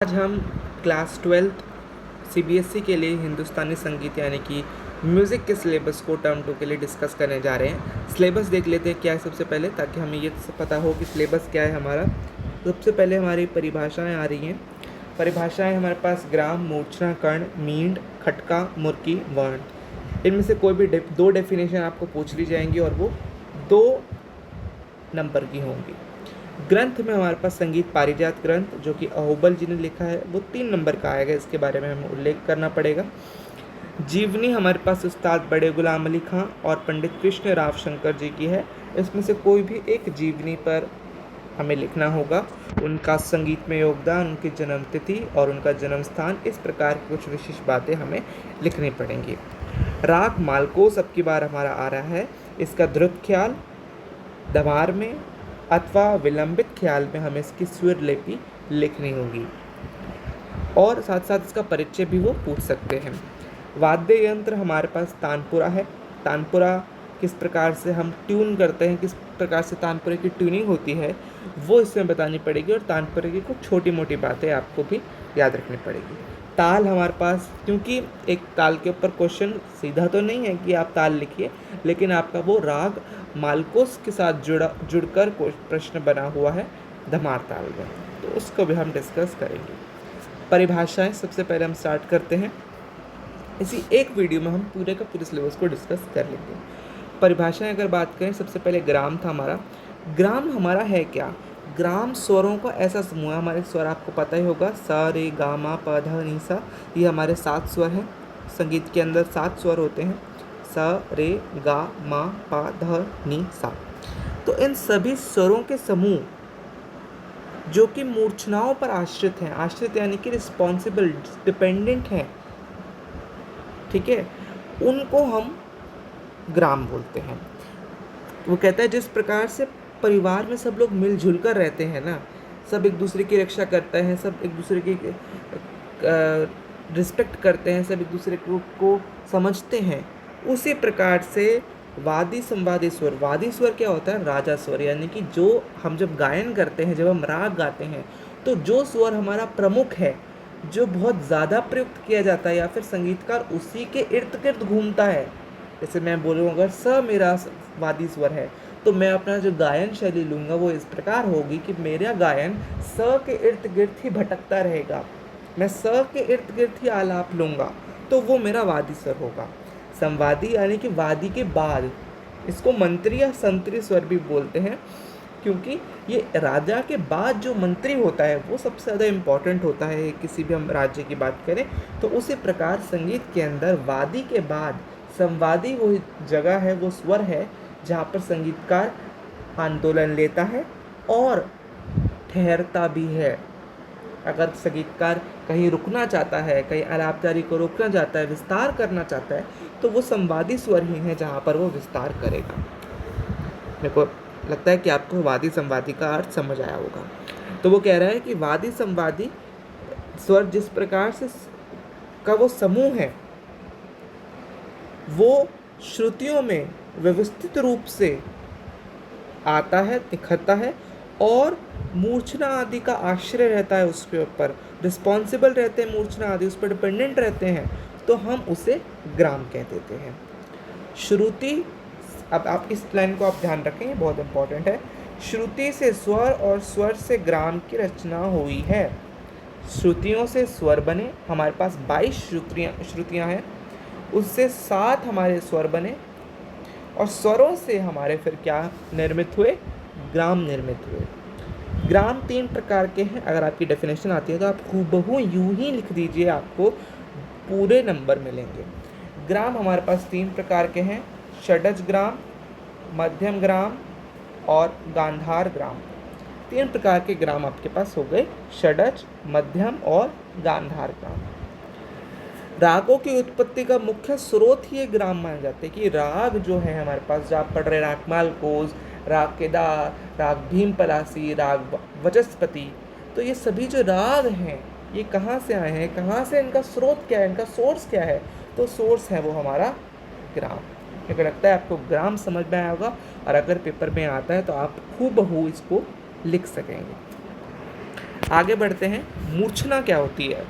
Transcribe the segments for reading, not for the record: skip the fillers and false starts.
आज हम class 12th CBSE के लिए हिंदुस्तानी संगीत यानी कि म्यूज़िक के सिलेबस को टर्म 2 के लिए डिस्कस करने जा रहे हैं। सिलेबस देख लेते हैं क्या है सबसे पहले, ताकि हमें ये पता हो कि सिलेबस क्या है हमारा। सबसे पहले हमारी परिभाषाएं आ रही हैं। परिभाषाएं हमारे पास ग्राम, मूर्छना, कर्ण, मींड, खटका, मुर्की, वर्ण। इनमें से कोई भी दो डेफिनेशन आपको पूछ ली जाएंगी और वो 2 नंबर की होंगी। ग्रंथ में हमारे पास संगीत पारिजात ग्रंथ जो कि अहोबल जी ने लिखा है वो 3 नंबर का आएगा, इसके बारे में हमें उल्लेख करना पड़ेगा। जीवनी हमारे पास उस्ताद बड़े गुलाम अली खां और पंडित कृष्ण राव शंकर जी की है। इसमें से कोई भी एक जीवनी पर हमें लिखना होगा, उनका संगीत में योगदान, उनकी जन्म तिथि और उनका जन्म स्थान, इस प्रकार की कुछ विशिष्ट बातें हमें लिखनी पड़ेंगी। राग मालकोस अब की बार हमारा आ रहा है। इसका द्रुत ख्याल दमार में अथवा विलंबित ख्याल में हमें इसकी स्वर लिपि लिखनी होगी और साथ साथ इसका परिचय भी वो पूछ सकते हैं। वाद्य यंत्र हमारे पास तानपुरा है। तानपुरा किस प्रकार से हम ट्यून करते हैं, किस प्रकार से तानपुरे की ट्यूनिंग होती है, वो इसमें बतानी पड़ेगी और तानपुरे की कुछ छोटी मोटी बातें आपको भी याद रखनी पड़ेगी। ताल हमारे पास, क्योंकि एक ताल के ऊपर क्वेश्चन सीधा तो नहीं है कि आप ताल लिखिए, लेकिन आपका वो राग मालकोस के साथ जुड़कर प्रश्न बना हुआ है धमार ताल में, तो उसको भी हम डिस्कस करेंगे। परिभाषाएं सबसे पहले हम स्टार्ट करते हैं। इसी एक वीडियो में हम पूरे का पूरे सिलेबस को डिस्कस कर लेंगे। परिभाषाएं अगर बात करें, सबसे पहले ग्राम था हमारा। ग्राम हमारा है क्या? ग्राम स्वरों का ऐसा समूह है। हमारे स्वर आपको पता ही होगा, सा रे गा मा प ध नि सा, ये हमारे 7 स्वर हैं। संगीत के अंदर 7 स्वर होते हैं, सा रे गा मा पा ध नि सा। तो इन सभी स्वरों के समूह जो कि मूर्छनाओं पर आश्रित हैं, आश्रित यानी कि रिस्पॉन्सिबल, डिपेंडेंट हैं, ठीक है, उनको हम ग्राम बोलते हैं। वो कहता है जिस प्रकार से परिवार में सब लोग मिलजुल कर रहते हैं ना, सब एक दूसरे की रक्षा करते हैं, सब एक दूसरे की रिस्पेक्ट करते हैं, सब एक दूसरे को समझते हैं, उसी प्रकार से वादी संवादी स्वर। वादी स्वर क्या होता है? राजा स्वर, यानी कि जो हम जब गायन करते हैं, जब हम राग गाते हैं, तो जो स्वर हमारा प्रमुख है, जो बहुत ज़्यादा प्रयुक्त किया जाता है या फिर संगीतकार उसी के इर्द गिर्द घूमता है। जैसे मैं बोलूँ अगर स मेरा वादी स्वर है, तो मैं अपना जो गायन शैली लूँगा वो इस प्रकार होगी कि मेरा गायन स के इर्द गिर्द ही भटकता रहेगा। मैं स के इर्द गिर्द ही आलाप लूँगा, तो वो मेरा वादी स्वर होगा। संवादी यानी कि वादी के बाद, इसको मंत्री या संतरी स्वर भी बोलते हैं, क्योंकि ये राजा के बाद जो मंत्री होता है वो सबसे ज़्यादा इम्पॉर्टेंट होता है। किसी भी हम राज्य की बात करें तो उसी प्रकार संगीत के अंदर वादी के बाद संवादी वो जगह है, वो स्वर है जहाँ पर संगीतकार आंदोलन लेता है और ठहरता भी है। अगर संगीतकार कहीं रुकना चाहता है, कहीं आलापजारी को रोकना चाहता है, विस्तार करना चाहता है, तो वो संवादी स्वर ही है जहाँ पर वो विस्तार करेगा। मेरे को लगता है कि आपको वादी संवादी का अर्थ समझ आया होगा। तो वो कह रहा है कि वादी संवादी स्वर जिस प्रकार से का वो समूह है, वो श्रुतियों में व्यवस्थित रूप से आता है, निखरता है और मूर्छना आदि का आश्रय रहता है, उसके ऊपर रिस्पॉन्सिबल रहते हैं, मूर्छना आदि उस पर डिपेंडेंट रहते हैं, तो हम उसे ग्राम कह देते हैं। श्रुति, अब आप इस लाइन को आप ध्यान रखें, ये बहुत इंपॉर्टेंट है। श्रुति से स्वर और स्वर से ग्राम की रचना हुई है। श्रुतियों से स्वर बने, हमारे पास 22 श्रुतियाँ हैं, उससे 7 हमारे स्वर बने और स्वरों से हमारे फिर क्या निर्मित हुए? ग्राम निर्मित हुए। ग्राम 3 प्रकार के हैं। अगर आपकी डेफिनेशन आती है तो आप हूबहू यूं ही लिख दीजिए, आपको पूरे नंबर मिलेंगे। ग्राम हमारे पास 3 प्रकार के हैं, षडज ग्राम, मध्यम ग्राम और गांधार ग्राम। 3 प्रकार के ग्राम आपके पास हो गए, षडज, मध्यम और गांधार ग्राम। रागों की उत्पत्ति का मुख्य स्रोत ही ये ग्राम माने जाते हैं कि राग जो है हमारे पास, जो आप पढ़ रहे राग मालकोस, राग केदार, राग भीम पलासी, राग वचस्पति, तो ये सभी जो राग हैं ये कहाँ से आए हैं, कहाँ से, इनका स्रोत क्या है, इनका सोर्स क्या है? तो सोर्स है वो हमारा ग्राम। मेरे को लगता है आपको ग्राम समझ में आया होगा और अगर पेपर में आता है तो आप हूबहू इसको लिख सकेंगे। आगे बढ़ते हैं। मूर्छना क्या होती है?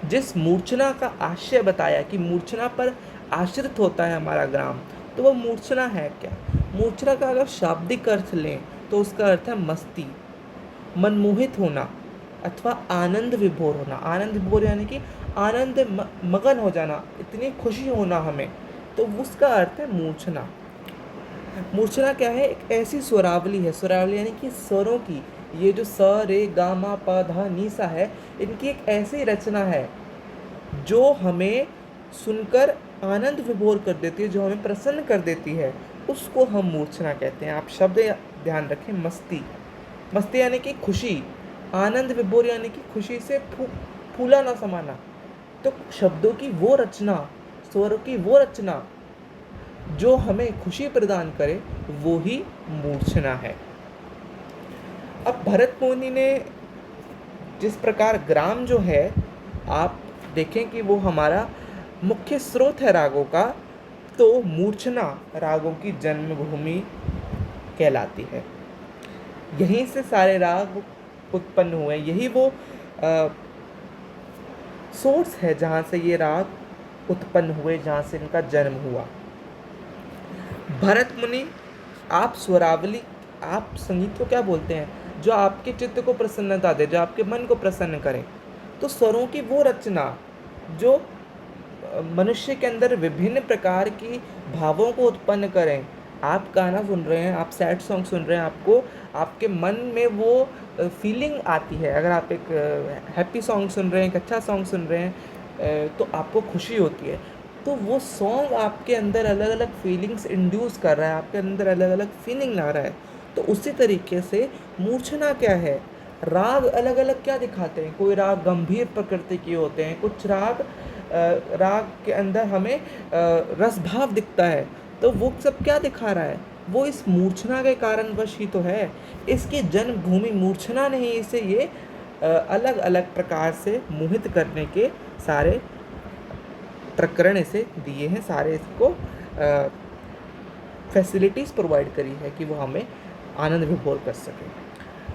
जिस मूर्छना का आशय बताया कि मूर्छना पर आश्रित होता है हमारा ग्राम, तो वो मूर्छना है क्या? मूर्छना का अगर शाब्दिक अर्थ लें तो उसका अर्थ है मस्ती, मनमोहित होना अथवा आनंद विभोर होना। आनंद विभोर यानी कि आनंद मगन हो जाना, इतनी खुशी होना हमें, तो उसका अर्थ है मूर्छना। मूर्छना क्या है? एक ऐसी स्वरावली है, स्वरावली यानी कि स्वरों की, ये जो स रे गा मा प ध नी सा है, इनकी एक ऐसी रचना है जो हमें सुनकर आनंद विभोर कर देती है, जो हमें प्रसन्न कर देती है, उसको हम मूर्छना कहते हैं। आप शब्द ध्यान रखें, मस्ती, मस्ती यानी कि खुशी, आनंद विभोर यानी कि खुशी से फूला ना समाना। तो शब्दों की वो रचना, स्वरों की वो रचना जो हमें खुशी प्रदान करे, वो ही मूर्छना है। अब भरत मुनि ने जिस प्रकार ग्राम जो है, आप देखें कि वो हमारा मुख्य स्रोत है रागों का, तो मूर्छना रागों की जन्मभूमि कहलाती है। यहीं से सारे राग उत्पन्न हुए, यही वो सोर्स है जहाँ से ये राग उत्पन्न हुए, जहाँ से इनका जन्म हुआ। भरत मुनि, आप स्वरावली, आप संगीत को क्या बोलते हैं? जो आपके चित्त को प्रसन्नता दे, जो आपके मन को प्रसन्न करे। तो स्वरों की वो रचना जो मनुष्य के अंदर विभिन्न प्रकार की भावों को उत्पन्न करें। आप गाना सुन रहे हैं, आप सैड सॉन्ग सुन रहे हैं, आपको आपके मन में वो फीलिंग आती है। अगर आप एक हैप्पी सॉन्ग सुन रहे हैं, एक अच्छा सॉन्ग सुन रहे हैं, तो आपको खुशी होती है। तो वो सॉन्ग आपके अंदर अलग अलग फीलिंग्स इंड्यूस कर रहा है, आपके अंदर अलग अलग फीलिंग ला रहा है। तो उसी तरीके से मूर्छना क्या है? राग अलग अलग क्या दिखाते हैं? कोई राग गंभीर प्रकृति के होते हैं, कुछ राग के अंदर हमें रस भाव दिखता है। तो वो सब क्या दिखा रहा है? वो इस मूर्छना के कारणवश ही तो है। इसकी जन्मभूमि मूर्छना नहीं, इसे ये अलग अलग प्रकार से मोहित करने के सारे प्रकरण इसे दिए हैं, सारे इसको फैसिलिटीज़ प्रोवाइड करी है कि वो हमें आनंद विभोर कर सके।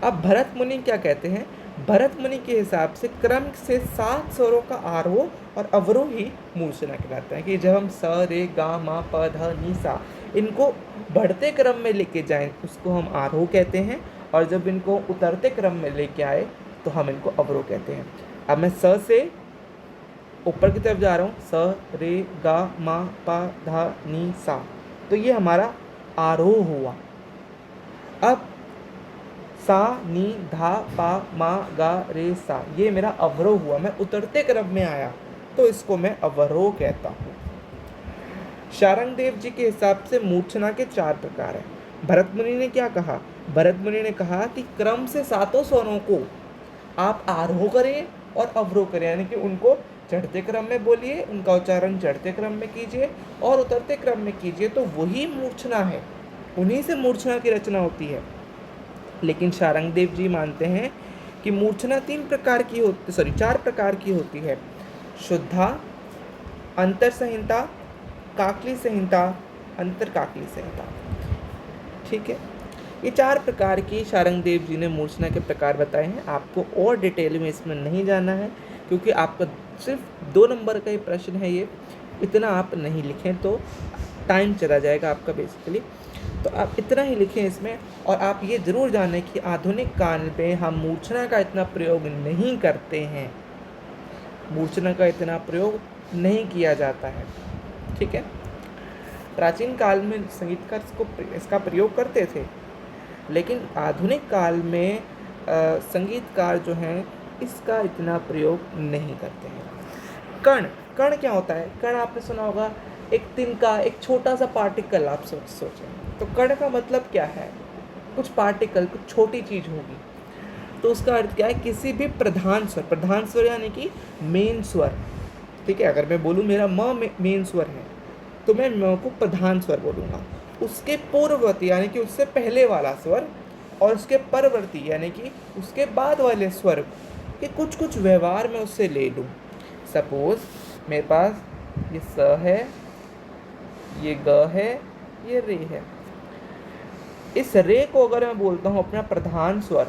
अब भरत मुनि क्या कहते हैं? भरत मुनि के हिसाब से क्रम से 7 स्वरों का आरोह और अवरोह ही मूर्छना कहलाता है। कि जब हम स रे गा मा प ध नी सा इनको बढ़ते क्रम में लेके जाएं, उसको हम आरोह कहते हैं, और जब इनको उतरते क्रम में लेके आए तो हम इनको अवरोह कहते हैं। अब मैं स से ऊपर की तरफ जा रहा हूँ, स रे गा मा पा धा नी सा, तो ये हमारा आरोह हुआ। अब सा नी धा पा मा गा रे सा, ये मेरा अवरोह हुआ, मैं उतरते क्रम में आया, तो इसको मैं अवरोह कहता हूँ। शारंग देव जी के हिसाब से मूर्छना के 4 प्रकार हैं। भरत मुनि ने क्या कहा? भरत मुनि ने कहा कि क्रम से 7 स्वरों को आप आरोह करें और अवरोह करें, यानी कि उनको चढ़ते क्रम में बोलिए, उनका उच्चारण चढ़ते क्रम में कीजिए और उतरते क्रम में कीजिए, तो वही मूर्छना है, उन्हीं से मूर्छना की रचना होती है। लेकिन शारंग देव जी मानते हैं कि मूर्छना 4 प्रकार की होती है। शुद्धा, अंतर संहिता, काकली संहिता, अंतर काकली संहिता। ठीक है, ये 4 प्रकार की शारंग देव जी ने मूर्छना के प्रकार बताए हैं। आपको और डिटेल में इसमें नहीं जाना है, क्योंकि आपका सिर्फ 2 नंबर का ही प्रश्न है ये, इतना आप नहीं लिखें तो टाइम चला जाएगा आपका बेसिकली। तो आप इतना ही लिखें इसमें, और आप ये ज़रूर जानें कि आधुनिक काल में हम मूर्छना का इतना प्रयोग नहीं करते हैं, मूर्छना का इतना प्रयोग नहीं किया जाता है। ठीक है, प्राचीन काल में संगीतकार इसका प्रयोग करते थे, लेकिन आधुनिक काल में संगीतकार जो हैं इसका इतना प्रयोग नहीं करते हैं। कण क्या होता है? कण आपने सुना होगा, एक तिनका, एक छोटा सा पार्टिकल। आप सोचें तो कण का मतलब क्या है? कुछ पार्टिकल, कुछ छोटी चीज़ होगी। तो उसका अर्थ क्या है? किसी भी प्रधान स्वर यानी कि मेन स्वर। ठीक है, अगर मैं बोलूँ मेरा म मेन स्वर है, तो मैं म को प्रधान स्वर बोलूँगा। उसके पूर्ववर्ती यानी कि उससे पहले वाला स्वर, और उसके परवर्ती यानी कि उसके बाद वाले स्वर के कुछ व्यवहार मैं उससे ले लूँ। सपोज मेरे पास ये स है, ये ग है, ये रे है। इस रे को अगर मैं बोलता हूँ अपना प्रधान स्वर,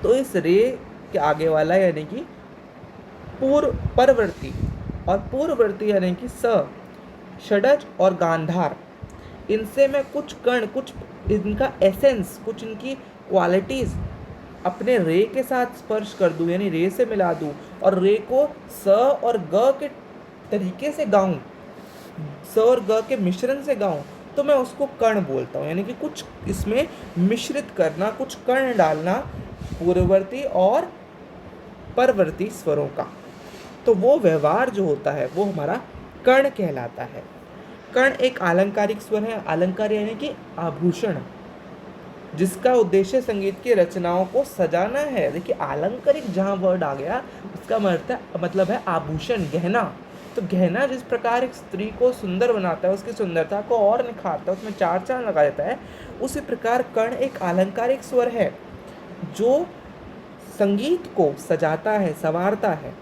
तो इस रे के आगे वाला यानी कि परवर्ती, और पूर्ववर्ती यानी कि स, षडज और गांधार, इनसे मैं कुछ कण, कुछ इनका एसेंस, कुछ इनकी क्वालिटीज अपने रे के साथ स्पर्श कर दूं, यानी रे से मिला दूं, और रे को स और ग के तरीके से गाऊं, स और ग के मिश्रण से गाऊं, तो मैं उसको कर्ण बोलता हूँ। यानी कि कुछ इसमें मिश्रित करना, कुछ कर्ण डालना पूर्ववर्ती और परवर्ती स्वरों का, तो वो व्यवहार जो होता है वो हमारा कर्ण कहलाता है। कर्ण एक अलंकारिक स्वर है। अलंकार यानी कि आभूषण, जिसका उद्देश्य संगीत की रचनाओं को सजाना है। देखिए अलंकारिक जहाँ वर्ड आ गया उसका मतलब है आभूषण, गहना। तो गहना जिस प्रकार एक स्त्री को सुंदर बनाता है, उसकी सुंदरता को और निखारता है, उसमें चार चांद लगा देता है, उसी प्रकार कर्ण एक अलंकारिक स्वर है जो संगीत को सजाता है, संवारता है।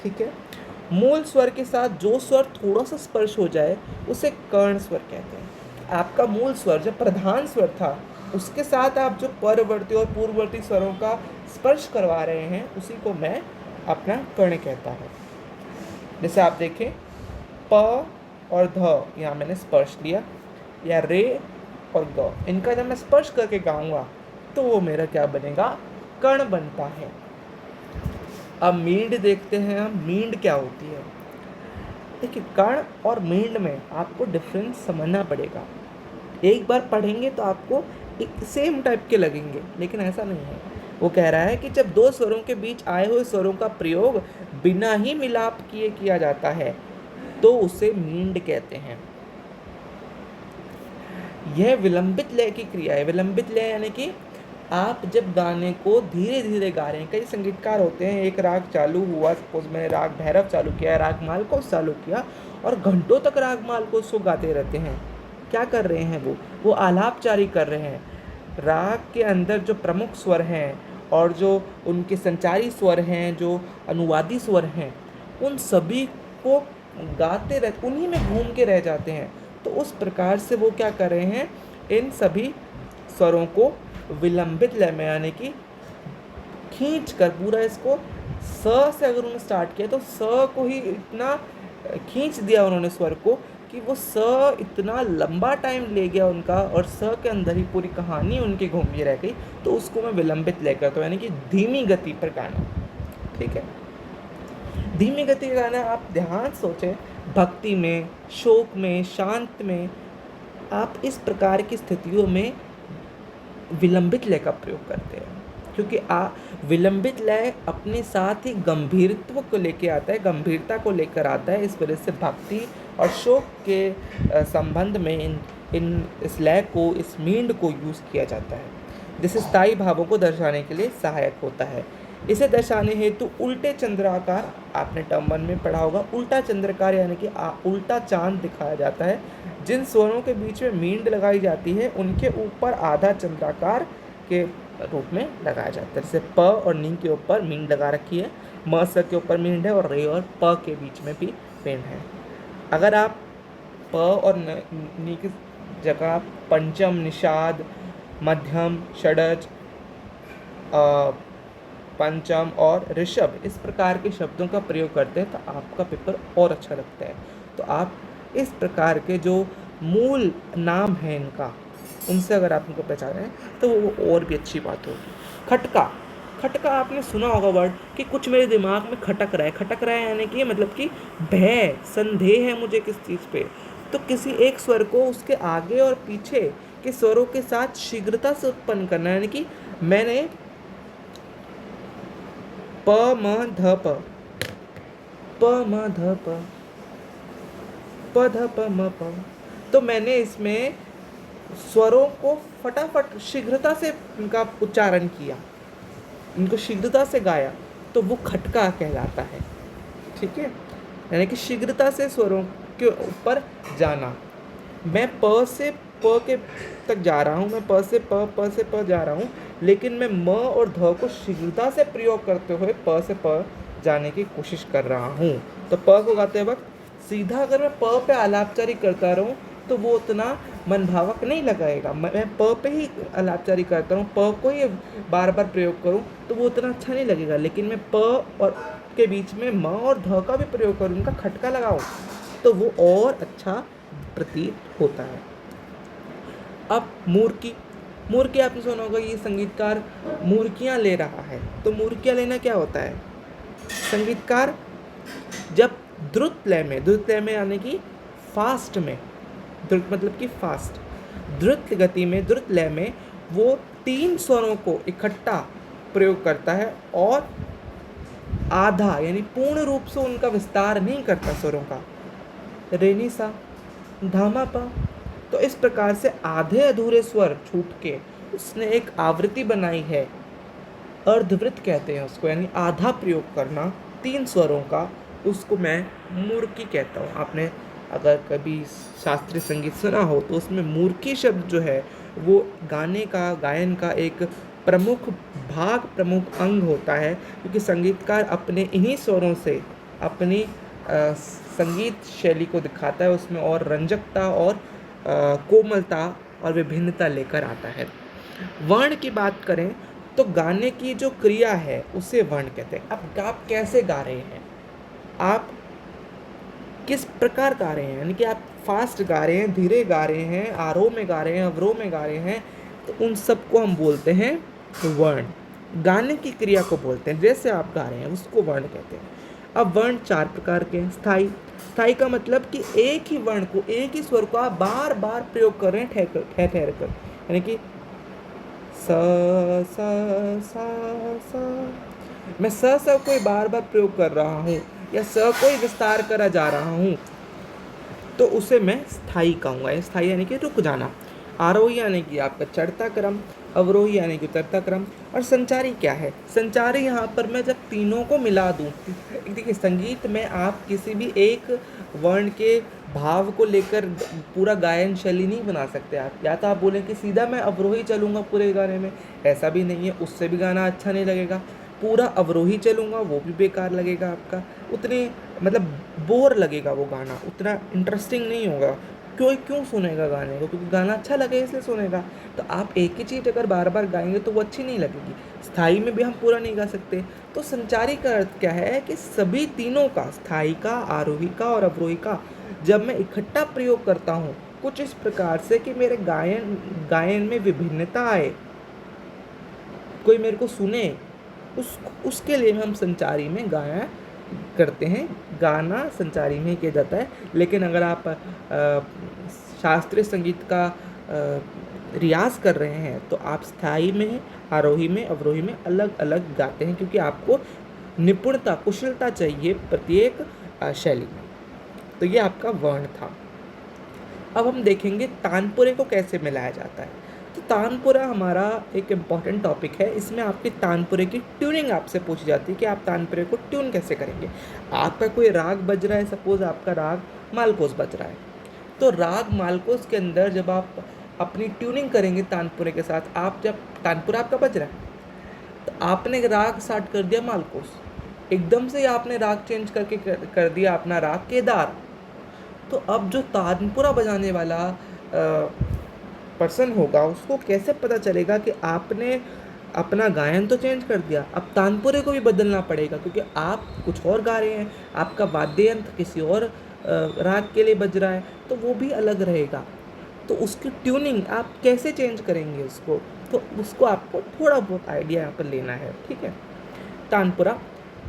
ठीक है। मूल स्वर के साथ जो स्वर थोड़ा सा स्पर्श हो जाए उसे कर्ण स्वर कहते हैं। आपका मूल स्वर जो प्रधान स्वर था उसके साथ आप जो परवर्ती और पूर्ववर्ती स्वरों का स्पर्श करवा रहे हैं उसी को मैं अपना कर्ण कहता हूँ। जैसे आप देखें प और ध, यहाँ मैंने स्पर्श लिया, या रे और ग, इनका जब मैं स्पर्श करके गाऊंगा तो वो मेरा क्या बनेगा, कर्ण बनता है। अब मींड देखते हैं हम, मींड क्या होती है। देखिए कर्ण और मींड में आपको डिफरेंस समझना पड़ेगा। एक बार पढ़ेंगे तो आपको एक सेम टाइप के लगेंगे, लेकिन ऐसा नहीं है। वो कह रहा है कि जब दो स्वरों के बीच आए हुए स्वरों का प्रयोग बिना ही मिलाप किए किया जाता है तो उसे मींड कहते हैं। यह विलंबित लय की क्रिया है। विलंबित लय यानी कि आप जब गाने को धीरे धीरे गा रहे हैं, कई संगीतकार होते हैं, एक राग चालू हुआ, सपोज मैंने राग भैरव चालू किया, राग मालकोस चालू किया, और घंटों तक राग मालकोस को गाते रहते हैं। क्या कर रहे हैं वो आलाप जारी कर रहे हैं। राग के अंदर जो प्रमुख स्वर हैं और जो उनके संचारी स्वर हैं, जो अनुवादी स्वर हैं, उन सभी को गाते रह, उन्हीं में घूम के रह जाते हैं। तो उस प्रकार से वो क्या कर रहे हैं, इन सभी स्वरों को विलंबित लय में यानी कि खींच कर पूरा इसको स से अगर उन्होंने स्टार्ट किया तो स को ही इतना खींच दिया उन्होंने स्वर को कि वो स इतना लंबा टाइम ले गया उनका, और स के अंदर ही पूरी कहानी उनकी घूमी रह गई। तो उसको मैं विलंबित लय करता हूँ, यानी कि धीमी गति पर गाना। ठीक है। धीमी गति का गाना आप ध्यान सोचें, भक्ति में, शोक में, शांत में, आप इस प्रकार की स्थितियों में विलंबित लय का प्रयोग करते हैं, क्योंकि विलंबित लय अपने साथ ही गंभीरत्व को लेके आता है, गंभीरता को लेकर आता है। इस वजह से भक्ति और शोक के संबंध में इस लय को, इस मींड को यूज़ किया जाता है, जिसे स्थायी भावों को दर्शाने के लिए सहायक होता है। इसे दर्शाने हेतु उल्टे चंद्राकार, आपने टर्म 1 में पढ़ा होगा, उल्टा चंद्राकार यानी कि उल्टा चांद दिखाया जाता है। जिन स्वरों के बीच में मींड लगाई जाती है उनके ऊपर आधा चंद्राकार के रूप में लगाया जाता है। जैसे प और नी के ऊपर मींड लगा रखी है, म स के ऊपर मींड है, और रे और प के बीच में भी मींड है। अगर आप प और नी की जगह पंचम, निषाद, मध्यम, षडज, पंचम और ऋषभ इस प्रकार के शब्दों का प्रयोग करते हैं तो आपका पेपर और अच्छा लगता है। तो आप इस प्रकार के जो मूल नाम हैं इनका, उनसे अगर आप इनको पहचानें तो वो और भी अच्छी बात होगी। खटका, खटका आपने सुना होगा वर्ड कि कुछ मेरे दिमाग में खटक रहा है। खटक रहा है यानी कि मतलब कि भय, संदेह है मुझे किस चीज़ पे। तो किसी एक स्वर को उसके आगे और पीछे के स्वरों के साथ शीघ्रता से उत्पन्न करना, यानी कि मैंने प म ध प, प म ध प, प ध प म प, तो मैंने इसमें स्वरों को फटाफट शीघ्रता से इनका उच्चारण किया, इनको शीघ्रता से गाया, तो वो खटका कहलाता है। ठीक है। यानी कि शीघ्रता से स्वरों के ऊपर जाना। मैं प से प के तक जा रहा हूँ, मैं प से प जा रहा हूँ, लेकिन मैं म और ध को शीघ्रता से प्रयोग करते हुए प से प जाने की कोशिश कर रहा हूँ। तो प को गाते वक्त सीधा अगर मैं प पे आलापचारी करता रहूँ तो वो उतना मन भावक नहीं लगाएगा। मैं प पे ही अलापचारी करता हूँ, प को ही बार बार प्रयोग करूँ तो वो उतना अच्छा नहीं लगेगा। लेकिन मैं प और के बीच में म और ध का भी प्रयोग करूँ, उनका खटका लगाऊँ तो वो और अच्छा प्रतीत होता है। अब मूर्की, मूर्की आपने सुना होगा, ये संगीतकार मूर्खियाँ ले रहा है। तो मूर्खियाँ लेना क्या होता है? संगीतकार जब द्रुत लय में यानी कि फास्ट में, द्रुत मतलब कि फास्ट, द्रुत गति में, द्रुत लय में वो 3 स्वरों को इकट्ठा प्रयोग करता है और आधा यानी पूर्ण रूप से उनका विस्तार नहीं करता स्वरों का। रेनी सा, धामा पा। तो इस प्रकार से आधे अधूरे स्वर छूट के उसने एक आवृत्ति बनाई है, अर्धवृत्त कहते हैं उसको, यानी आधा प्रयोग करना 3 स्वरों का, उसको मैं मूर्खी कहता हूँ। आपने अगर कभी शास्त्रीय संगीत सुना हो तो उसमें मूर्खी शब्द जो है वो गाने का, गायन का एक प्रमुख भाग, प्रमुख अंग होता है, क्योंकि संगीतकार अपने इन्हीं स्वरों से अपनी संगीत शैली को दिखाता है, उसमें और रंजकता और कोमलता और विभिन्नता लेकर आता है। वर्ण की बात करें तो गाने की जो क्रिया है उसे वर्ण कहते हैं। अब आप कैसे गा रहे हैं, आप किस प्रकार गा रहे हैं, यानी कि आप फास्ट गा रहे हैं, धीरे गा रहे हैं, आरोह में गा रहे हैं, अवरोह में गा रहे हैं, तो उन सबको हम बोलते हैं वर्ण। गाने की क्रिया को बोलते हैं, जैसे आप गा रहे हैं उसको वर्ण कहते हैं। अब वर्ण 4 प्रकार के हैं। स्थाई, स्थाई का मतलब कि एक ही वर्ण को, एक ही स्वर को आप बार बार प्रयोग कर रहे हैं ठहर ठहर कर, यानी कि स सा सा सा, मैं स को बार बार प्रयोग कर रहा हूँ या स को ही विस्तार करा जा रहा हूँ, तो उसे मैं स्थाई कहूँगा। स्थाई यानी कि रुक जाना। आरोही यानी कि आपका चढ़ता क्रम, अवरोही यानी कि उतरता क्रम। और संचारी क्या है? संचारी यहाँ पर मैं जब तीनों को मिला दूँ, देखिए संगीत में आप किसी भी एक वर्ण के भाव को लेकर पूरा गायन शैली नहीं बना सकते। आप या तो आप बोलें कि सीधा मैं अवरोही चलूँगा पूरे गाने में, ऐसा भी नहीं है, उससे भी गाना अच्छा नहीं लगेगा। पूरा अवरोही चलूँगा वो भी बेकार लगेगा आपका, उतने मतलब बोर लगेगा वो गाना, उतना इंटरेस्टिंग नहीं होगा। क्यों सुनेगा गाने को? क्योंकि गाना अच्छा लगे इसलिए सुनेगा। तो आप एक ही चीज़ अगर बार बार गाएंगे तो वो अच्छी नहीं लगेगी। स्थाई में भी हम पूरा नहीं गा सकते। तो संचारी का अर्थ क्या है कि सभी तीनों का, स्थाई का, आरोही का और अवरोही का, जब मैं इकट्ठा प्रयोग करता हूँ कुछ इस प्रकार से कि मेरे गायन में विभिन्नता आए, कोई मेरे को सुने, उसके लिए हम संचारी में गाया करते हैं। गाना संचारी में ही किया जाता है। लेकिन अगर आप शास्त्रीय संगीत का रियाज कर रहे हैं तो आप स्थाई में, आरोही में, अवरोही में अलग अलग गाते हैं, क्योंकि आपको निपुणता, कुशलता चाहिए प्रत्येक शैली में। तो ये आपका वर्ण था। अब हम देखेंगे तानपुरे को कैसे मिलाया जाता है। तो तानपुरा हमारा एक इम्पॉर्टेंट टॉपिक है। इसमें आपकी तानपुरे की ट्यूनिंग आपसे पूछी जाती है कि आप तानपुरे को ट्यून कैसे करेंगे। आपका कोई राग बज रहा है, सपोज आपका राग मालकोस बज रहा है, तो राग मालकोस के अंदर जब आप अपनी ट्यूनिंग करेंगे तानपुरे के साथ, आप जब तानपुरा आपका बज रहा है तो आपने राग स्टार्ट कर दिया मालकोस, एकदम से आपने राग चेंज करके कर दिया अपना राग केदार, तो अब जो तानपुरा बजाने वाला पर्सन होगा उसको कैसे पता चलेगा कि आपने अपना गायन तो चेंज कर दिया, अब तानपुरे को भी बदलना पड़ेगा, क्योंकि आप कुछ और गा रहे हैं, आपका वाद्य यंत्र किसी और राग के लिए बज रहा है, तो वो भी अलग रहेगा। तो उसकी ट्यूनिंग आप कैसे चेंज करेंगे उसको, तो उसको आपको थोड़ा बहुत आइडिया यहाँ पर लेना है, ठीक है। तानपुरा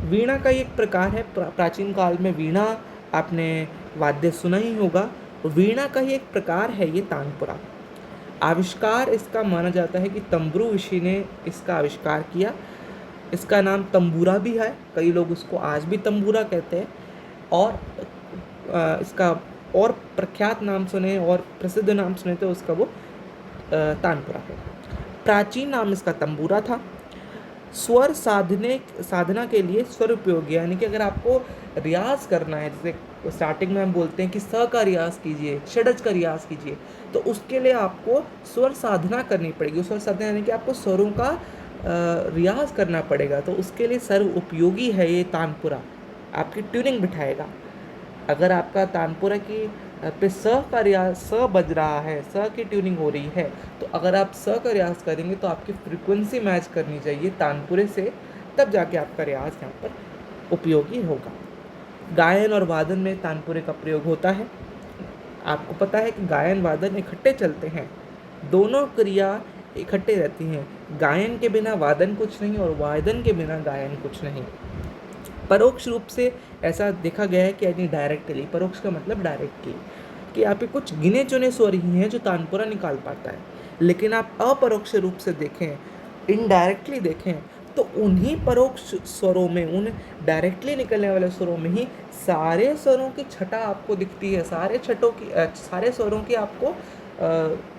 वीणा का एक प्रकार है। प्राचीन काल में वीणा आपने वाद्य सुना ही होगा, वीणा का ही एक प्रकार है ये तानपुरा। आविष्कार इसका माना जाता है कि तंबुरु ऋषि ने इसका आविष्कार किया। इसका नाम तंबूरा भी है, कई लोग उसको आज भी तंबूरा कहते हैं। और इसका और प्रख्यात नाम सुने और प्रसिद्ध नाम सुने तो उसका वो तानपुरा है। प्राचीन नाम इसका तंबूरा था। स्वर साधना के लिए स्वर उपयोगी, यानी कि अगर आपको रियाज करना है, जैसे स्टार्टिंग में हम बोलते हैं कि स का रियाज कीजिए, षडज का रियाज कीजिए, तो उसके लिए आपको स्वर साधना करनी पड़ेगी। स्वर साधना यानी कि आपको स्वरों का रियाज करना पड़ेगा, तो उसके लिए सर्व उपयोगी है ये तानपुरा, आपकी ट्यूनिंग बिठाएगा। अगर आपका तानपुरा की पे स का रियाज, स बज रहा है, स की ट्यूनिंग हो रही है, तो अगर आप स का रियाज करेंगे तो आपकी फ्रीक्वेंसी मैच करनी चाहिए तानपुरे से, तब जाके आपका रियाज यहाँ पर उपयोगी होगा। गायन और वादन में तानपुरे का प्रयोग होता है। आपको पता है कि गायन वादन इकट्ठे चलते हैं, दोनों क्रिया इकट्ठे रहती हैं। गायन के बिना वादन कुछ नहीं और वादन के बिना गायन कुछ नहीं। परोक्ष रूप से ऐसा देखा गया है कि यानी डायरेक्टली, परोक्ष का मतलब डायरेक्टली, कि आप कुछ गिने चुने स्वर ही हैं जो तानपुरा निकाल पाता है, लेकिन आप अपरोक्ष रूप से देखें, इनडायरेक्टली देखें, तो उन्हीं परोक्ष स्वरों में, उन डायरेक्टली निकलने वाले स्वरों में ही सारे स्वरों की छटा आपको दिखती है, सारे छटों की सारे स्वरों की आपको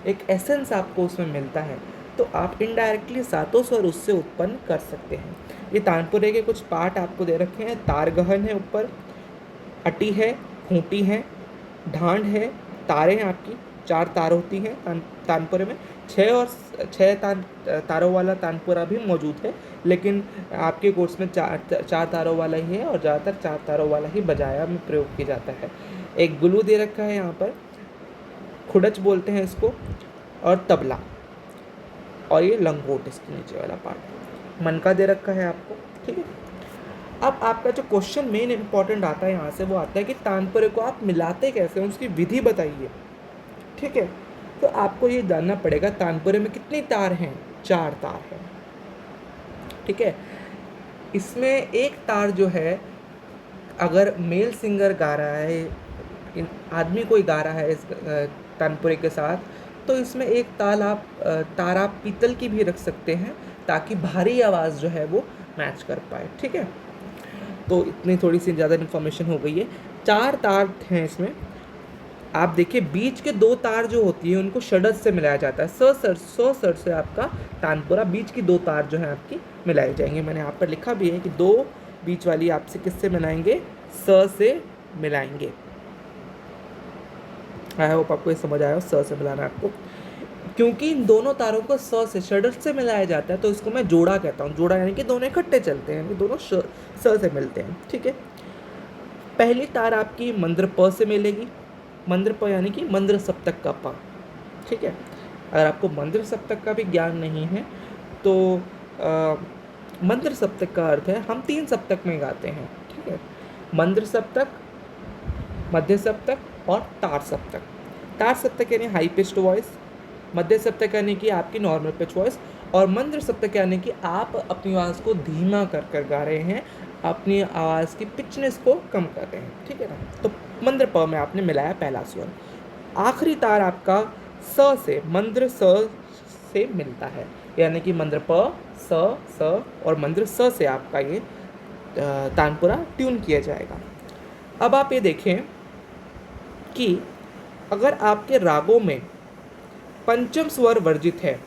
एक एसेंस आपको उसमें मिलता है। तो आप इनडायरेक्टली सातों स्वर उससे उत्पन्न कर सकते हैं। ये तानपुरे के कुछ पार्ट आपको दे रखे हैं। तार गहन है ऊपर, अटी है, खूंटी है, ढांड है, तारे हैं आपकी, 4 तार होती हैं तानपुरे में। 6 तारों वाला तानपुरा भी मौजूद है, लेकिन आपके कोर्स में 4 तारों वाला ही है और ज़्यादातर 4 तारों वाला ही बजाया में प्रयोग किया जाता है। एक गुलू दे रखा है यहाँ पर, खुड़च बोलते हैं इसको, और तबला, और ये लंगोट इसके नीचे वाला पार्ट, मनका दे रखा है आपको। ठीक है, अब आपका जो क्वेश्चन मेन इंपॉर्टेंट आता है यहाँ से, वो आता है कि तानपुरे को आप मिलाते कैसे हैं, उसकी विधि बताइए। ठीक है, तो आपको ये जानना पड़ेगा तानपुरे में कितनी तार हैं, 4 तार हैं। ठीक है, इसमें एक तार जो है, अगर मेल सिंगर गा रहा है, आदमी कोई गा रहा है इस तानपुरे के साथ, तो इसमें एक तार आप पीतल की भी रख सकते हैं, ताकि भारी आवाज़ जो है वो मैच कर पाए। ठीक है, तो इतनी थोड़ी सी ज़्यादा इन्फॉर्मेशन हो गई है। 4 तार हैं इसमें। आप देखिए बीच के 2 तार जो होती है उनको षडज से मिलाया जाता है। स सर से आपका तानपुरा, बीच की 2 तार जो हैं आपकी मिलाई जाएंगे। मैंने यहाँ पर लिखा भी है कि 2 बीच वाली आपसे किससे मिलाएंगे, स से मिलाएंगे। आई होप आपको ये समझ आया हो, स से मिलाना आपको, क्योंकि इन दोनों तारों को स से, षडज से मिलाया जाता है, तो इसको मैं जोड़ा कहता हूँ। जोड़ा यानी कि दोनों इकट्ठे चलते हैं, दोनों स से मिलते हैं। ठीक है, पहली तार आपकी मंद्र प से मिलेगी। मंद्र प यानी कि मंद्र सप्तक का प। ठीक है, अगर आपको मंद्र सप्तक का भी ज्ञान नहीं है तो मंद्र सप्तक का अर्थ है हम 3 सप्तक में गाते हैं। ठीक है, मंद्र सप्तक, मध्य सप्तक और तार सप्तक। तार सप्तक यानी हाई पिच्ड वॉइस, मध्य सप्तक यानी कि आपकी नॉर्मल पिच वॉइस, और मंद्र सप्तक यानी कि आप अपनी आवाज़ को धीमा कर कर गा रहे हैं, अपनी आवाज़ की पिचनेस को कम कर रहे हैं। ठीक है ना, तो मंद्र प में आपने मिलाया पहला स्वर। आखिरी तार आपका स से, मंद्र स से मिलता है, यानी कि मंद्र प, स और मंद्र स से आपका ये तानपुरा ट्यून किया जाएगा। अब आप ये देखें कि अगर आपके रागों में पंचम स्वर वर्जित है,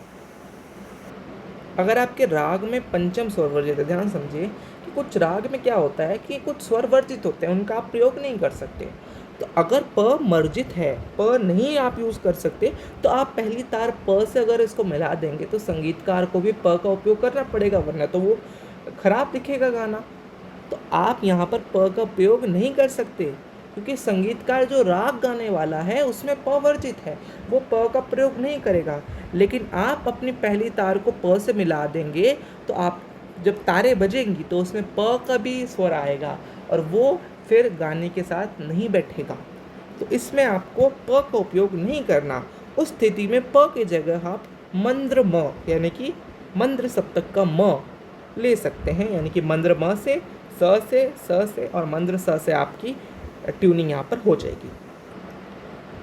अगर आपके राग में पंचम स्वर वर्जित है, ध्यान समझिए कि कुछ राग में क्या होता है कि कुछ स्वर वर्जित होते हैं, उनका आप प्रयोग नहीं कर सकते। तो अगर प मर्जित है, प नहीं आप यूज़ कर सकते, तो आप पहली तार प से अगर इसको मिला देंगे तो संगीतकार को भी प का उपयोग करना पड़ेगा, वरना तो वो खराब दिखेगा गाना। तो आप यहाँ पर प का प्रयोग नहीं कर सकते, क्योंकि संगीतकार जो राग गाने वाला है उसमें प वर्जित है, वो प का प्रयोग नहीं करेगा। लेकिन आप अपनी पहली तार को प से मिला देंगे तो आप जब तारे बजेंगी तो उसमें प का भी स्वर आएगा और वो फिर गाने के साथ नहीं बैठेगा। तो इसमें आपको प का उपयोग नहीं करना। उस स्थिति में प की जगह आप मंद्र म यानी कि मंद्र सप्तक का म ले सकते हैं, यानी कि मंद्र म से, स से और मंद्र स से आपकी ट्यूनिंग यहाँ पर हो जाएगी।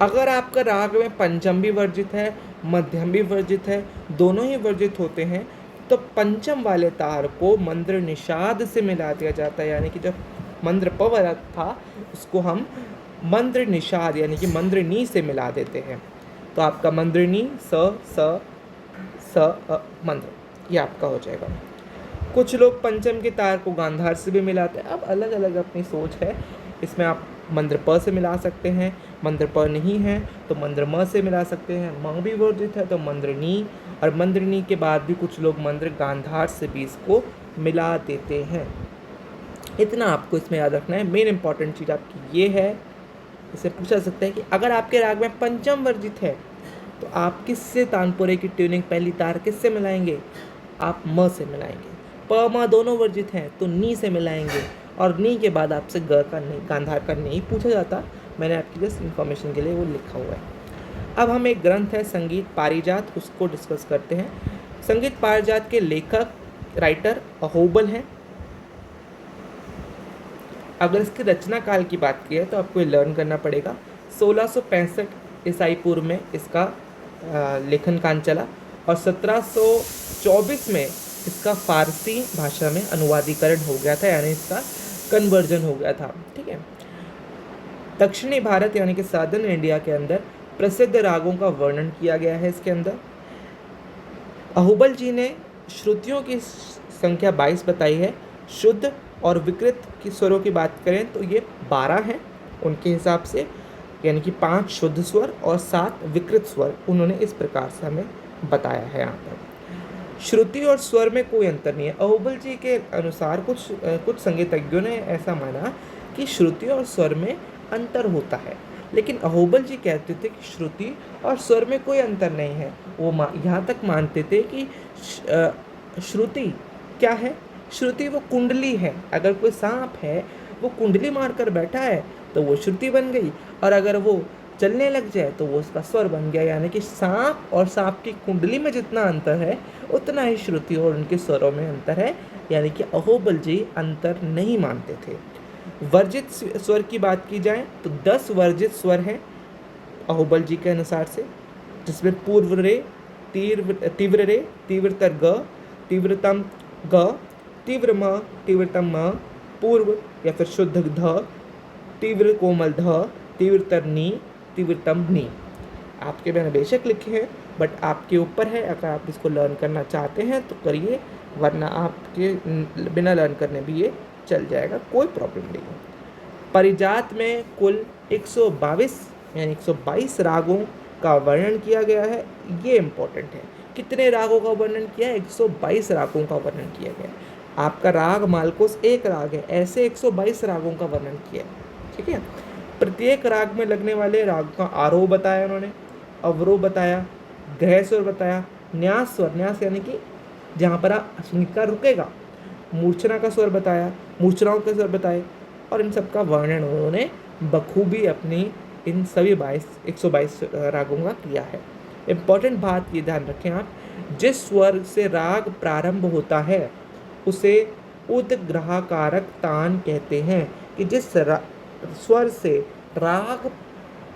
अगर आपका राग में पंचम भी वर्जित है, मध्यम भी वर्जित है, दोनों ही वर्जित होते हैं, तो पंचम वाले तार को मंद्र निषाद से मिला दिया जाता है, यानी कि जब मंद्र प वाला था उसको हम मंद्र निषाद यानी कि मंद्र नी से मिला देते हैं। तो आपका मंद्र नी स मंद्र, ये आपका हो जाएगा। कुछ लोग पंचम के तार को गांधार से भी मिलाते हैं, अब अलग अलग अपनी सोच है। इसमें आप मंद्र प से मिला सकते हैं, मंद्र प नहीं है तो मंद्र म से मिला सकते हैं, म भी वर्जित है तो मंद्र नी, और मंद्र नी के बाद भी कुछ लोग मंद्र गांधार से भी इसको मिला देते हैं। इतना आपको इसमें याद रखना है। मेन इंपॉर्टेंट चीज़ आपकी ये है इससे पूछा सकता है कि अगर आपके राग में पंचम वर्जित है तो आप किससे तानपुरे की ट्यूनिंग पहली तार किससे मिलाएंगे? आप म से मिलाएंगे। प म दोनों वर्जित हैं तो नी से मिलाएंगे, और नी के बाद आपसे ग का नहीं, गांधार का नहीं पूछा जाता। मैंने आपकी जस्ट इन्फॉर्मेशन के लिए वो लिखा हुआ है। अब हम एक ग्रंथ है संगीत पारिजात, उसको डिस्कस करते हैं। संगीत पारिजात के लेखक राइटर अहोबल हैं। अगर इसके रचना काल की बात की है तो आपको ये लर्न करना पड़ेगा। 1665 ईसाई पूर्व में इसका लेखन कान चला और 1724 में इसका फारसी भाषा में अनुवादीकरण हो गया था, यानी इसका कन्वर्जन हो गया था। ठीक है। दक्षिणी भारत यानी कि साउदर्न इंडिया के अंदर प्रसिद्ध रागों का वर्णन किया गया है इसके अंदर। अहोबल जी ने श्रुतियों की संख्या 22 बताई है। शुद्ध और विकृत की स्वरों की बात करें तो ये 12 हैं उनके हिसाब से, यानी कि 5 शुद्ध स्वर और 7 विकृत स्वर उन्होंने इस प्रकार से हमें बताया है। यहाँ पर श्रुति और स्वर में कोई अंतर नहीं है। अहोबल जी के अनुसार कुछ संगीतज्ञों ने ऐसा माना कि श्रुति और स्वर में अंतर होता है, लेकिन अहोबल जी कहते थे कि श्रुति और स्वर में कोई अंतर नहीं है। वो यहाँ तक मानते थे कि श्रुति क्या है? श्रुति वो कुंडली है। अगर कोई सांप है वो कुंडली मारकर बैठा है तो वो श्रुति बन गई, और अगर वो चलने लग जाए तो वो उसका स्वर बन गया। यानी कि सांप और सांप की कुंडली में जितना अंतर है उतना ही श्रुति और उनके स्वरों में अंतर है। यानी कि अहोबल जी अंतर नहीं मानते थे। वर्जित स्वर की बात की जाए तो 10 वर्जित स्वर हैं अहोबल जी के अनुसार से, जिसमें पूर्व रे, तीव्र रे, तीव्रतर ग, तीव्रतम ग, तीव्र म, तीव्रतम म, पूर्व या फिर शुद्ध ध, तीव्र कोमल ध, तीव्रतर नी, तीव्रतम नी। आपके मैंने बेशक लिखे हैं, बट आपके ऊपर है। अगर आप इसको लर्न करना चाहते हैं तो करिए, वरना आपके बिना लर्न करने भी ये चल जाएगा, कोई प्रॉब्लम नहीं है। परिजात में कुल 122 यानी 122 रागों का वर्णन किया गया है। ये इम्पोर्टेंट है। कितने रागों का वर्णन किया है? 122 रागों का वर्णन किया गया है। आपका राग मालकोस एक राग है, ऐसे 122 रागों का वर्णन किया है। ठीक है। प्रत्येक राग में लगने वाले राग का आरोह बताया उन्होंने, अवरोह बताया, ग्रह स्वर बताया, न्यास स्वर, न्यास यानी कि जहाँ पर संगीत का रुकेगा, मूर्छना का स्वर बताया, मूर्छनाओं के स्वर बताए, और इन सब का वर्णन उन्होंने बखूबी अपनी इन सभी 122 रागों का किया है। इम्पॉर्टेंट बात ये ध्यान रखें आप, जिस स्वर से राग प्रारंभ होता है उसे उद्ग्रहकारक तान कहते हैं। कि जिस स्वर से राग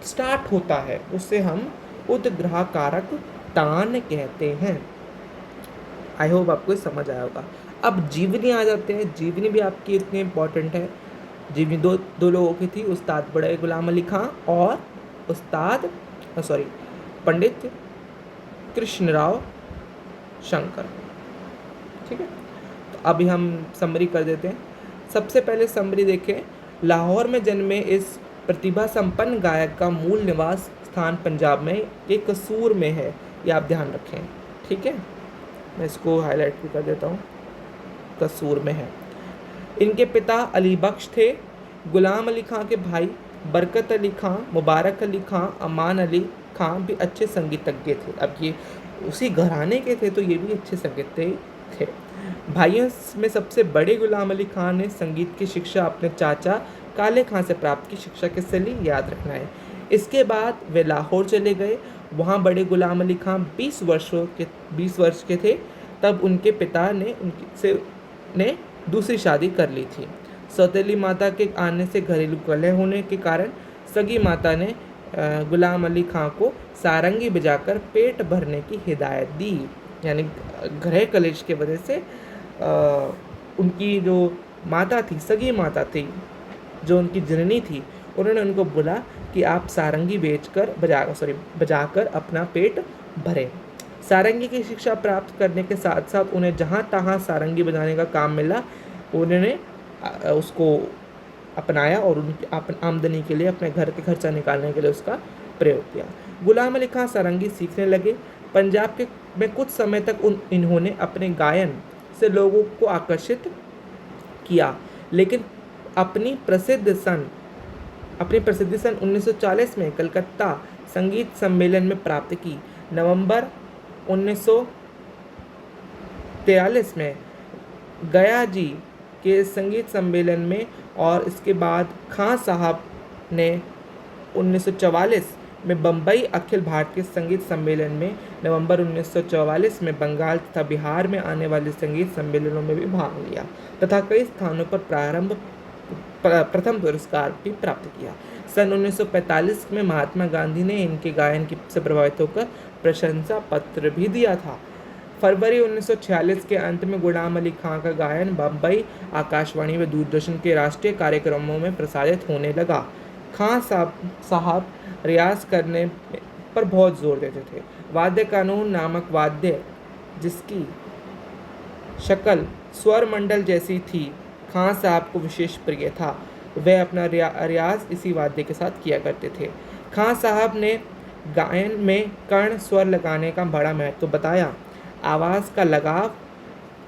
स्टार्ट होता है उसे हम उद्ग्रहकारक तान कहते हैं। आई होप आपको समझ आया होगा। अब जीवनी आ जाते हैं। जीवनी भी आपकी इतनी इम्पोर्टेंट है। जीवनी दो लोगों की थी, उस्ताद बड़े गुलाम अली खां और पंडित कृष्णराव शंकर। ठीक है। तो अभी हम समरी कर देते हैं। सबसे पहले समरी देखें। लाहौर में जन्मे इस प्रतिभा संपन्न गायक का मूल निवास स्थान पंजाब में एक कसूर में है। ये आप ध्यान रखें। ठीक है, मैं इसको हाईलाइट भी कर देता हूँ। कसूर में है। इनके पिता अली बख्श थे। गुलाम अली खां के भाई बरकत अली खां, मुबारक अली खां, अमान अली खां भी अच्छे संगीतज्ञ थे। अब ये उसी घराने के थे तो ये भी अच्छे संगीतज्ञ थे। भाइयों में सबसे बड़े गुलाम अली खां ने संगीत की शिक्षा अपने चाचा काले खां से प्राप्त की। शिक्षा किससे ली, याद रखना है। इसके बाद वे लाहौर चले गए। वहाँ बड़े गुलाम अली खां 20 वर्ष के थे तब उनके पिता ने दूसरी शादी कर ली थी। सौतेली माता के आने से घरेलू कलह होने के कारण सगी माता ने गुलाम अली खां को सारंगी बजाकर पेट भरने की हिदायत दी। यानी गृह कलेश के वजह से उनकी जो माता थी, सगी माता थी, जो उनकी जननी थी, उन्होंने उनको बोला कि आप सारंगी बजाकर अपना पेट भरें। सारंगी की शिक्षा प्राप्त करने के साथ साथ उन्हें जहाँ तहाँ सारंगी बजाने का काम मिला, उन्होंने उसको अपनाया और उनकी आमदनी के लिए, अपने घर के खर्चा निकालने के लिए उसका प्रयोग किया। गुलाम अली खां सारंगी सीखने लगे। पंजाब में कुछ समय तक इन्होंने अपने गायन से लोगों को आकर्षित किया, लेकिन अपनी प्रसिद्ध सन अपनी प्रसिद्धि सन 1940 में कलकत्ता संगीत सम्मेलन में प्राप्त की। नवंबर 1943 में गया जी के संगीत सम्मेलन में और इसके बाद खां साहब ने 1944 में बम्बई अखिल भारतीय संगीत सम्मेलन में, नवंबर 1944 में बंगाल तथा बिहार में आने वाले संगीत सम्मेलनों में भी भाग लिया तथा कई स्थानों पर प्रथम पुरस्कार भी प्राप्त किया। सन 1945 में महात्मा गांधी ने इनके गायन से प्रभावित होकर प्रशंसा पत्र भी दिया था। फरवरी 1946 के अंत में गुलाम अली खां का गायन बम्बई आकाशवाणी व दूरदर्शन के राष्ट्रीय कार्यक्रमों में प्रसारित होने लगा। खां साहब रियाज करने पर बहुत जोर देते थे। वाद्य कानून नामक वाद्य, जिसकी शक्ल स्वर मंडल जैसी थी, खां साहब को विशेष प्रिय था। वह अपना रियाज इसी वाद्य के साथ किया करते थे। खां साहब ने गायन में कर्ण स्वर लगाने का बड़ा महत्व बताया। आवाज़ का लगाव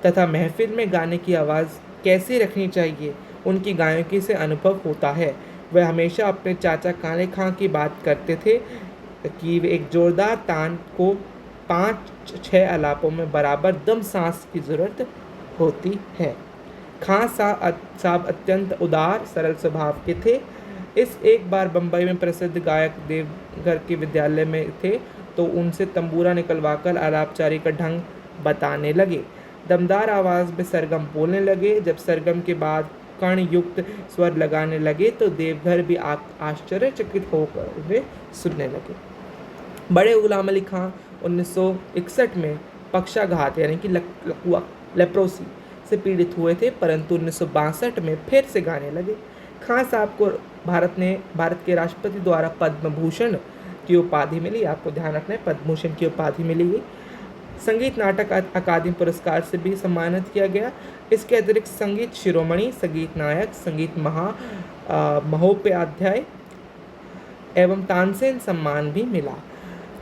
तथा महफिल में गाने की आवाज़ कैसे रखनी चाहिए, उनकी गायकी से अनुभव होता है। वह हमेशा अपने चाचा काले खां की बात करते थे कि एक जोरदार तान को 5-6 आलापों में बराबर दम सांस की ज़रूरत होती है। खां साहब अत्यंत उदार सरल स्वभाव के थे। एक बार बम्बई में प्रसिद्ध गायक देवघर के विद्यालय में थे तो उनसे तंबूरा निकलवाकर आलापचारी का ढंग बताने लगे। दमदार आवाज़ में सरगम बोलने लगे। जब सरगम के बाद कर्ण युक्त स्वर लगाने लगे तो देवघर भी आश्चर्यचकित होकर उन्हें सुनने लगे। बड़े गुलाम अली खां 1961 में पक्षाघात यानी कि लेप्रोसी से पीड़ित हुए थे, परंतु 1962 में फिर से गाने लगे। खां साहब को भारत के राष्ट्रपति द्वारा पद्म भूषण की उपाधि मिली। आपको ध्यान रखना है, पद्म भूषण की उपाधि मिली हुई। संगीत नाटक अकादमी पुरस्कार से भी सम्मानित किया गया। इसके अतिरिक्त संगीत शिरोमणि, संगीत नायक, संगीत महोपाध्याय एवं तानसेन सम्मान भी मिला।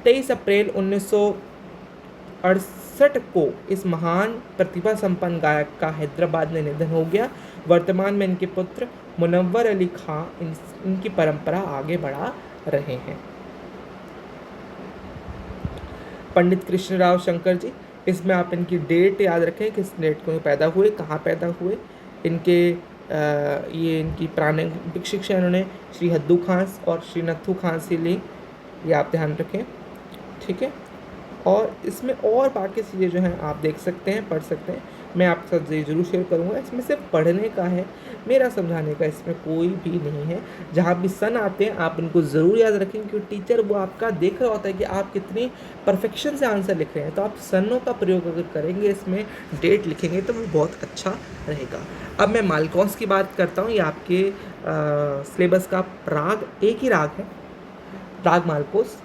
23 अप्रैल 1968 को इस महान प्रतिभा संपन्न गायक का हैदराबाद में निधन हो गया। वर्तमान में इनके पुत्र मुनव्वर अली खां इनकी परंपरा आगे बढ़ा रहे हैं। पंडित कृष्णराव शंकर जी, इसमें आप इनकी डेट याद रखें, किस डेट को पैदा हुए, कहाँ पैदा हुए। इनकी प्रारंभिक शिक्षा इन्होंने श्री हद्दू खां और श्री नत्थू खां से ली, ये आप ध्यान रखें, ठीक है। और इसमें और बाकी चीज़ें जो हैं आप देख सकते हैं, पढ़ सकते हैं। मैं आपके साथ ये जरूर शेयर करूँगा। इसमें सिर्फ पढ़ने का है, मेरा समझाने का इसमें कोई भी नहीं है। जहाँ भी सन आते हैं आप इनको ज़रूर याद रखें, क्योंकि टीचर वो आपका देख रहा होता है कि आप कितनी परफेक्शन से आंसर लिख रहे हैं। तो आप सनों का प्रयोग अगर करेंगे, इसमें डेट लिखेंगे तो वो बहुत अच्छा रहेगा। अब मैं मालकौंस की बात करता हूँ। ये आपके सिलेबस का राग, एक ही राग है, राग मालकोस।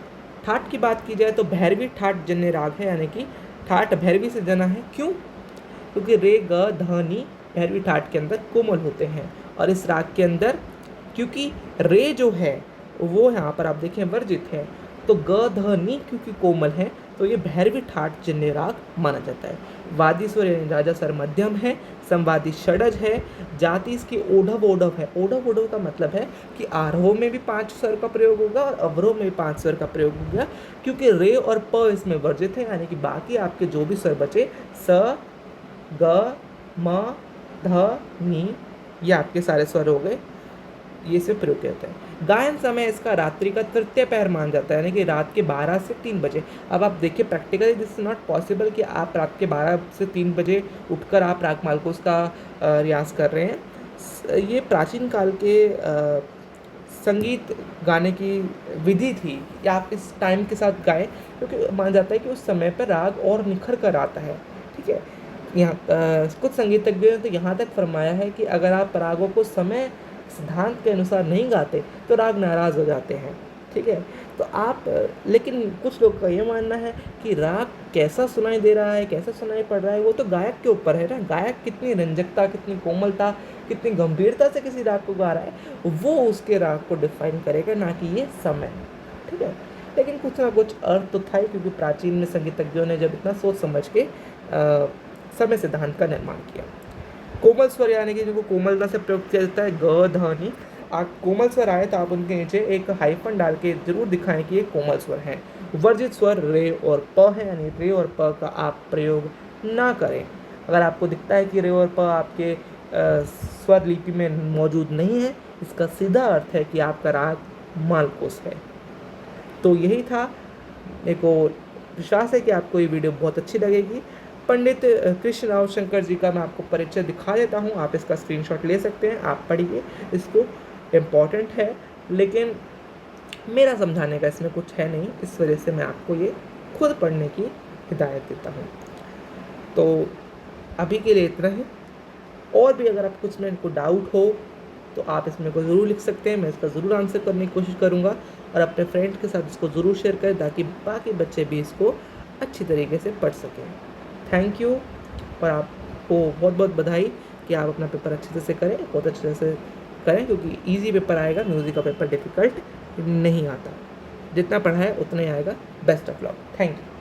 ठाट की बात की जाए तो भैरवी ठाट जन्य राग है, यानी कि ठाट भैरवी से जना है। क्यों? क्योंकि रे ग ध नी भैरवी ठाट के अंदर कोमल होते हैं, और इस राग के अंदर क्योंकि रे जो है वो यहाँ पर आप देखें वर्जित है, तो ग ध नी क्योंकि कोमल है तो ये भैरवी ठाट जन्य राग माना जाता है। वादी स्वर यानी राजा स्वर मध्यम है, संवादी षडज है, जाति इसकी ओढ़व ओढ़व है। ओढ़व ओढ़व का मतलब है कि आरोह में भी 5 स्वर का प्रयोग होगा और अवरोह में भी 5 स्वर का प्रयोग होगा, क्योंकि रे और प इसमें वर्जित है, यानी कि बाकी आपके जो भी स्वर बचे स ग म ध नी, ये आपके सारे स्वर हो गए, ये से प्रयोग किया जाता है। गायन समय इसका रात्रि का तृतीय पहर मान जाता है, यानी कि रात के 12 से 3 बजे। अब आप देखिए practically this is not possible कि आप रात के 12 से 3 बजे उठकर आप राग मालकोस का रियाज कर रहे हैं। ये प्राचीन काल के संगीत गाने की विधि थी कि आप इस टाइम के साथ गाएं, क्योंकि माना जाता है कि उस समय पर राग और निखर कर आता है, ठीक है। यहाँ कुछ संगीतज्ञों ने तो यहाँ तक फरमाया है कि अगर आप रागों को समय सिद्धांत के अनुसार नहीं गाते तो राग नाराज़ हो जाते हैं, ठीक है। तो आप, लेकिन कुछ लोग का ये मानना है कि राग कैसा सुनाई दे रहा है, कैसा सुनाई पड़ रहा है, वो तो गायक के ऊपर है ना। गायक कितनी रंजकता, कितनी कोमलता, कितनी गंभीरता से किसी राग को गा रहा है, वो उसके राग को डिफाइन करेगा, ना कि ये समय, ठीक है। लेकिन कुछ ना कुछ अर्थ तो था ही, क्योंकि प्राचीन में संगीतज्ञों ने जब इतना सोच समझ के समय सिद्धांत का निर्माण किया। कोमल स्वर यानी कि जिनको कोमलता से प्रयोग किया जाता है ग ध नी, कोमल स्वर आए तो आप उनके नीचे एक हाइफन डाल के जरूर दिखाएं कि ये कोमल स्वर हैं। वर्जित स्वर रे और प है, यानी रे और प का आप प्रयोग ना करें। अगर आपको दिखता है कि रे और प आपके स्वर लिपि में मौजूद नहीं है, इसका सीधा अर्थ है कि आपका राग मालकोस है। तो यही था। मेरे को विश्वास है कि आपको ये वीडियो बहुत अच्छी लगेगी। पंडित कृष्ण राव शंकर जी का मैं आपको परिचय दिखा देता हूँ, आप इसका स्क्रीनशॉट ले सकते हैं, आप पढ़िए इसको, इम्पॉर्टेंट है। लेकिन मेरा समझाने का इसमें कुछ है नहीं, इस वजह से मैं आपको ये खुद पढ़ने की हिदायत देता हूँ। तो अभी के लिए इतना ही। और भी अगर आप कुछ में को डाउट हो तो आप इसमें को ज़रूर लिख सकते हैं, मैं इसका ज़रूर आंसर करने की कोशिश करूँगा। और अपने फ्रेंड के साथ इसको ज़रूर शेयर करें ताकि बाकी बच्चे भी इसको अच्छी तरीके से पढ़ सकें। Thank you. और आपको बहुत बहुत बधाई कि आप अपना पेपर अच्छे से करें, बहुत अच्छे से करें, क्योंकि इजी पेपर आएगा, म्यूज़िक का पेपर डिफ़िकल्ट नहीं आता। जितना पढ़ा है उतना ही आएगा। Best of luck. Thank you.